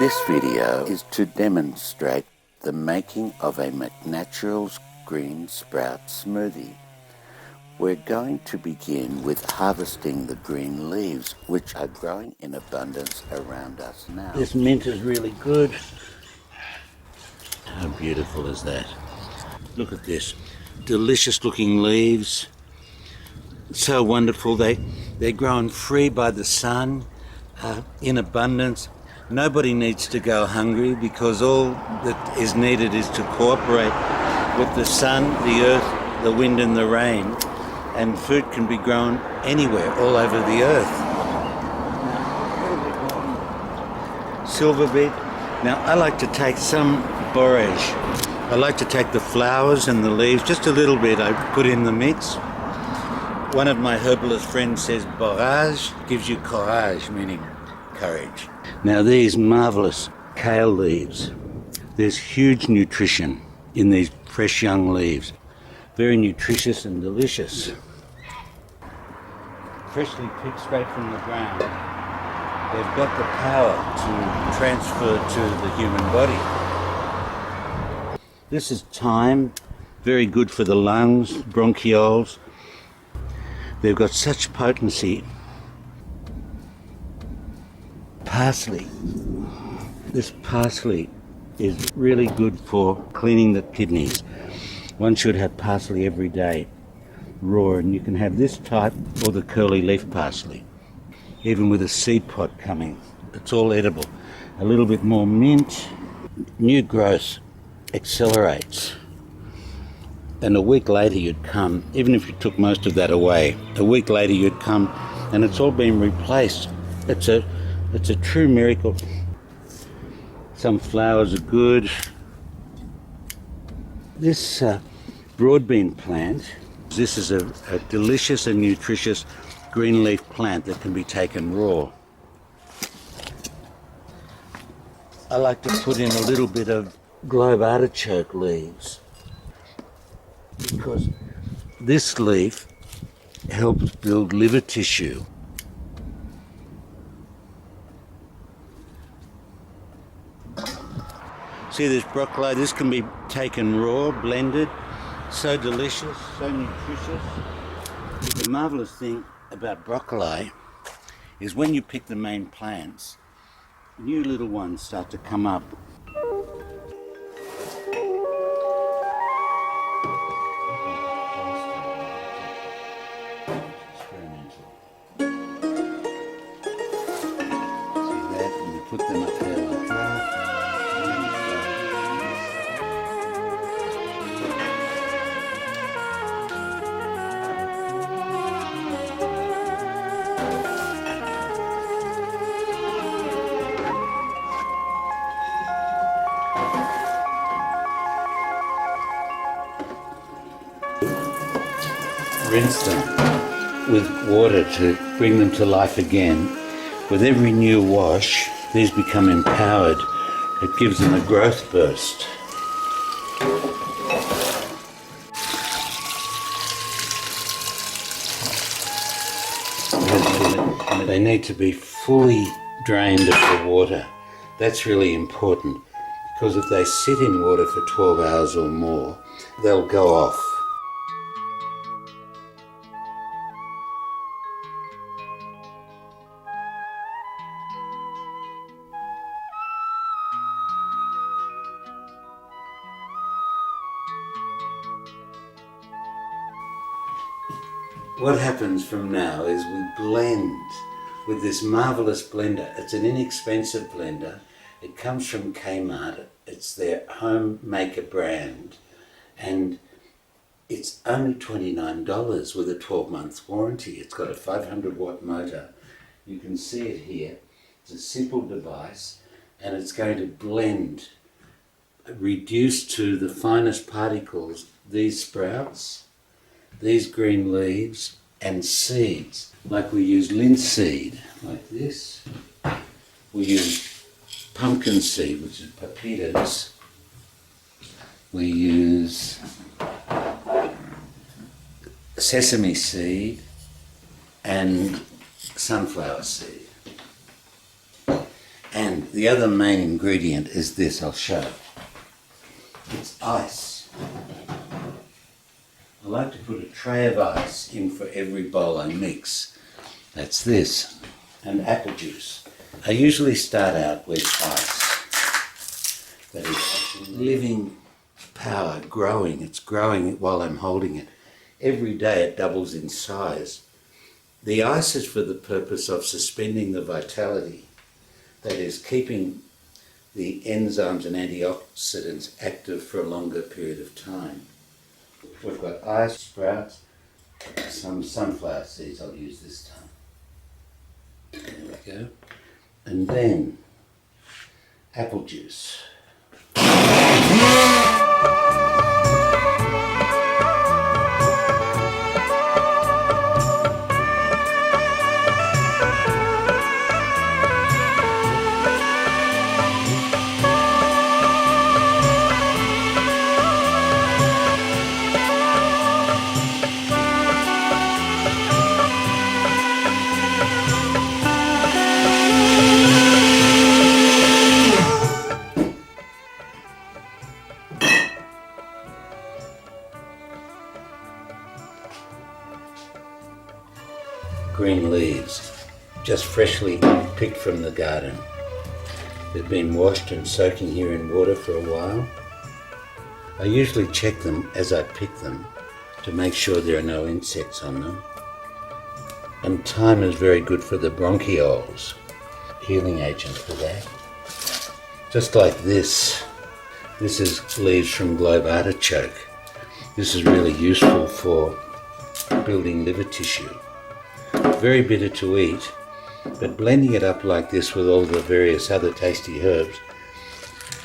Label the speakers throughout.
Speaker 1: This video is to demonstrate the making of a McNaturals green sprout smoothie. We're going to begin with harvesting the green leaves, which are growing in abundance around us now.
Speaker 2: This mint is really good. How beautiful is that? Look at this. Delicious looking leaves. So wonderful. They're grown free by the sun, in abundance. Nobody needs to go hungry because all that is needed is to cooperate with the sun, the earth, the wind and the rain, and food can be grown anywhere, all over the earth. Silver beet. Now I like to take some borage. I like to take the flowers and the leaves, just a little bit I put in the mix. One of my herbalist friends says borage gives you courage, meaning courage. Now these marvellous kale leaves, there's huge nutrition in these fresh young leaves. Very nutritious and delicious. Freshly picked straight from the ground. They've got the power to transfer to the human body. This is thyme, very good for the lungs, bronchioles. They've got such potency. Parsley. This parsley is really good for cleaning the kidneys. One should have parsley every day, raw, and you can have this type or the curly leaf parsley. Even with a seed pod coming, it's all edible. A little bit more mint. New growth accelerates. And a week later you'd come, even if you took most of that away, a week later you'd come and it's all been replaced. It's a true miracle. Some flowers are good. This broadbean plant, this is a delicious and nutritious green leaf plant that can be taken raw. I like to put in a little bit of globe artichoke leaves because this leaf helps build liver tissue. See this broccoli, this can be taken raw, blended, so delicious, so nutritious. The marvellous thing about broccoli is when you pick the main plants, new little ones start to come up. Experimental. See that, and you put them up there like that. Rinse them with water to bring them to life again. With every new wash, these become empowered. It gives them a growth burst. They need to be fully drained of the water. That's really important because if they sit in water for 12 hours or more, they'll go off. What happens from now is we blend with this marvellous blender. It's an inexpensive blender. It comes from Kmart. It's their home maker brand. And it's only $29 with a 12-month warranty. It's got a 500-watt motor. You can see it here. It's a simple device and it's going to blend, reduce to the finest particles, these sprouts, these green leaves and seeds. Like we use linseed, like this. We use pumpkin seed, which is pepitas. We use sesame seed and sunflower seed. And the other main ingredient is this, I'll show. It's ice. I like to put a tray of ice in for every bowl I mix. That's this. And apple juice. I usually start out with ice. That is living power, growing. It's growing while I'm holding it. Every day it doubles in size. The ice is for the purpose of suspending the vitality. That is, keeping the enzymes and antioxidants active for a longer period of time. We've got ice, sprouts, some sunflower seeds I'll use this time. There we go. And then apple juice. Green leaves, just freshly picked from the garden. They've been washed and soaking here in water for a while. I usually check them as I pick them to make sure there are no insects on them. And thyme is very good for the bronchioles, healing agent for that. Just like this. This is leaves from globe artichoke. This is really useful for building liver tissue. Very bitter to eat, but blending it up like this with all the various other tasty herbs,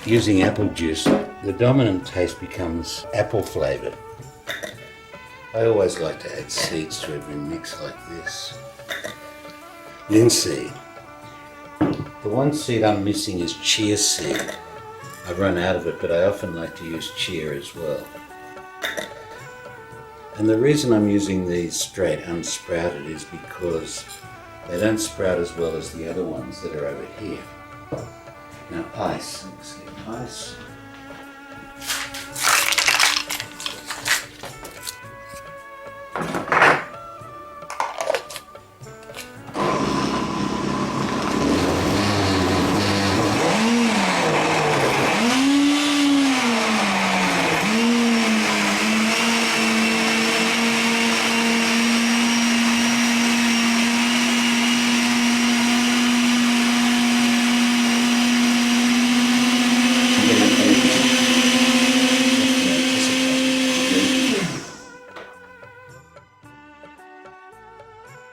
Speaker 2: using apple juice, the dominant taste becomes apple flavoured. I always like to add seeds to every mix like this. Linseed. The one seed I'm missing is chia seed. I've run out of it, but I often like to use chia as well. And the reason I'm using these straight unsprouted is because they don't sprout as well as the other ones that are over here. Now ice, let's get ice.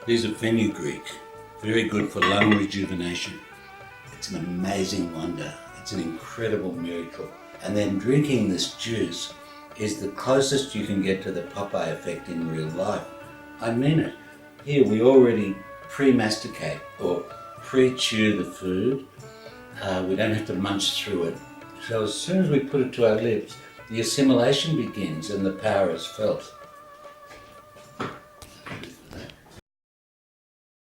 Speaker 2: These are fenugreek, very good for lung rejuvenation. It's an amazing wonder. It's an incredible miracle. And then drinking this juice is the closest you can get to the Popeye effect in real life. I mean it. Here we already pre-masticate or pre-chew the food. We don't have to munch through it. So as soon as we put it to our lips, the assimilation begins and the power is felt.